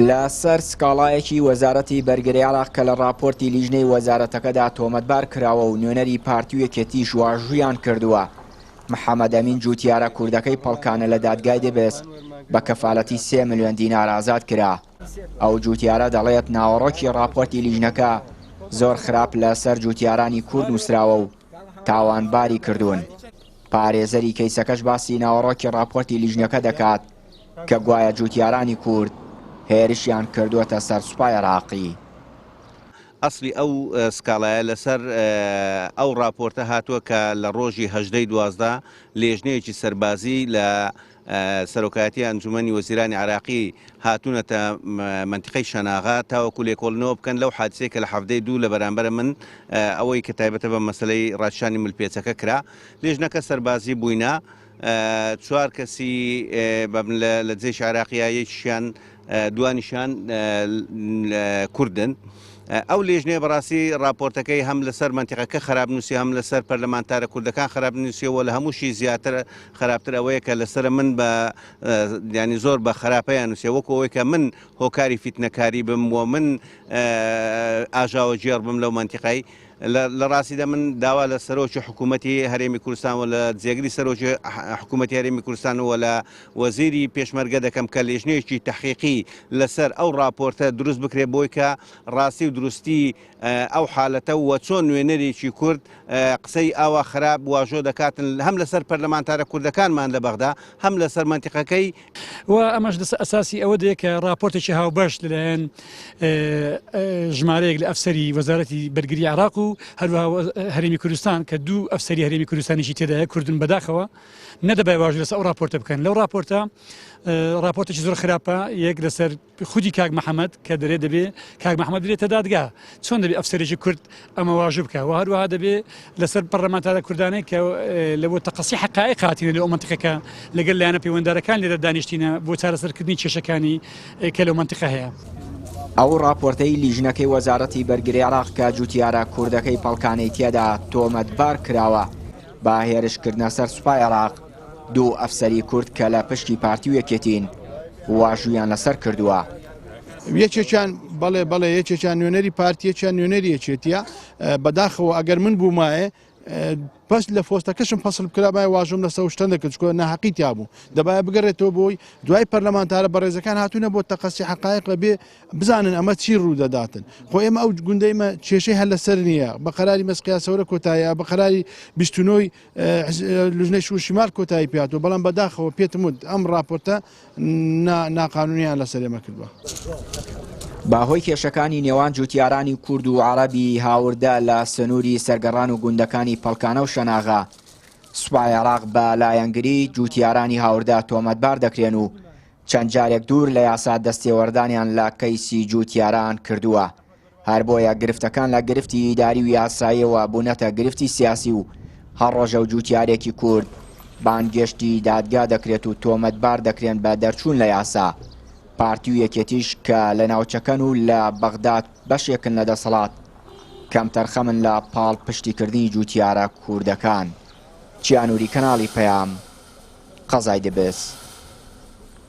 لە سەر سکاڵایەکی وەزارەتی بەرگری عێراق کە لە راپۆرتی لیژنەی وەزارەتەکەدا تۆمەتبار کراوە و نوێنەری پارتی و یەکێتیش واژوویان کردووە. محەممەد ئەمین جوتیارە کوردەکەی پەڵکانە لە دادگای دەبێست بە کەفالەتی 3 ملیۆن دینار ئازاد کرا. ئەو جوتیارە دەڵێت ناوەڕۆکی راپۆرتی لیژنەکە زۆر خراپ لەسەر جوتیارانی کورد نووسراوە و تاوانباری کردوون. پارێزەری کەیسەکەش باسی ناوەڕۆکی راپۆرتی لیژنەکە دەکات کە گوایە جوتیارانی کورد هێرشیان کردووەتە سەر سوپای عێراقی. ئەسلی ئەو سکاڵایە لەسەر ئەو راپۆرتە هاتووە کە لە ڕۆژی 12 لێژنەیەکی سەربازی لە سەرۆکایەتی ئەنجومەنی وەزیرانی عێراقی هاتوونەتە منتیقەی شەناغا تاوەکو لێکۆڵنەوە بکەن لەو حادسەیە کە لە 7/2 لە بەرامبەر من ئەوەی کە تایبەتە بە مەسلەی ڕاشانی ملپێچەکە کرا. لێژنەکە سەربازی بووینە 4 کەسی لە جێش عێراقیەکیشیان دوانیشان کوردن. ئەو لێژنەیە بەڕاستی راپۆرتەکەی هەم لەسەر منتیقەکە خراپ نووسی هەم لەسەر پەرلەمانتارە کوردەکان خراپ نووسیەوە لە هەمووشی زیاتر خراپتر ئەوەیە کە لەسرە من بە ینی زۆر بە خراپەیان نووسێ وەکو ئەوەی کە من هۆکاری فیتنەکاری بم و من ئاژاوە جێڕ بم لەو منتیقەی. لە ڕاستیدا من داوا لە سەرۆکی حکوومەتی هەرێمی کوردستان و لە جێگری سەرۆکی حکوومەتی هەرێمی کوردستان و لە وەزیری پێشمەرگە دەکەم کە لێژنەیەکی تەحقیقی لەسەر ئەو راپۆرتە دروست بکرێت بۆی کە ڕاستی و دروستی ئەو حالەتە و چۆن نوێنەرێکی کورد قسەی ئاوا خراپ واژۆ دەکاتن هەم لەسەر پەرلەمانتارە کوردەکانمان لە بەغدا هەم لەسەر منتیقەکەی. و ئەمەش دەسە ئەساسی ئەوە دەیە کە راپۆرتێکی هاوبەش لەلایەن ژمارەیەک لە ئەفسەری وەزارەتی بەرگری عێراق و هەروەها هەرێمی کوردستان کە 2 ئەفسەری هەرێمی کوردستانیشی تێدایە کوردن بەداخەوە نەدەبای واژ لەسەر ئەو راپۆرتە بکەن. لەو راپۆرتێکی زۆر خراپە یەک لەسەر خودی کاک محەممەد کە دەرێ دەبێ کاک محەممەد درێتە دادگا چۆن دەبێت ئەفسەرێکی کورد ئەمە واژ بکە و هەروەها دەبێت لەسەر پەرلەمانتارە کوردانەی کە لەبۆ تەقەسی حقایق هاتینە لە ئەو منتیقەکە لەگەڵ لایەنە پەیوەنددارەکان لێرە دانیشتینە بۆ چارەسەرکردنی کێشەکانی کە لەو منتیقە هەیە. ئەو راپۆرتەی لیژنەکەی وەزارەتی بەرگری عێراق کە جوتیارە کوردەکەی پەڵکانەی تێدا تۆمەتبار کراوە بە هێرشکردنە سەر سوپای عێراق 2 ئەفسەری کورد کە لە پشتی پارتی و یەکێتین واژوویان لەسەر کردووە. یەکێکیان بەڵێ یەکێکیان نوێنەری پارتیەکیان نوێنەری یەکێتیە بەداخەوە ئەگەر من بوومایە پس لە فۆستەکەشم فەسڵ بکرابای واژۆم لە سەوشتن دەکرد چکۆ ناحەقیتیا بوو دەبایە بگەڕێتەوە بۆی دوای پەرلەمانتارە بەڕێزەکان هاتوونە بۆ تەقەسی حقایق لەبێ بزانن ئەمە چی ڕوو دەداتن. خۆ ئێمە ئەو گوندەیمە کێشەی هەر لەسەر نییە بە قەراری مەسقیا سەورە کۆتاییە بە قەراری 29 لژنەی شوشیمال کۆتایی پێاتوە بەڵام بەداخەوە پێتم وت ئەم راپۆرتە ناقانونیان لەسەر ئێمە کردووە. باهۆی کێشەکانی نێوان جوتیارانی کورد و عەرەبی هاوردا لە سنووری سەرگەڕان و گوندەکانی پەڵکانە و شەناغا سوپای عێراق بە لایەنگری جوتیارانی هاوردا تۆمەتبار دەکرێن و چەند جارێک دوور لە یاسا دەستێوەردانیان لە کەیسی جوتیاران کردووە. هەر بۆیە گرفتەکان لە گرفتی ئیداری و یاساییەوە بوونەتە گرفتی سیاسی و هەڕۆژە و جوتیارێکی کورد بانگێشتی دادگا دەکرێت و تۆمەتبار دەکرێن بە دەرچوون لە یاسا. پارتی و یەکێتیش کە لە ناوچەکەن و لە بەغداد بەشێکن لە دەسەڵات کەم تەرخەمن لە پاڵ پشتیکردنی جوتیارە کوردەکان. چیانووری کەناڵی پەیام قەزای دەبێست.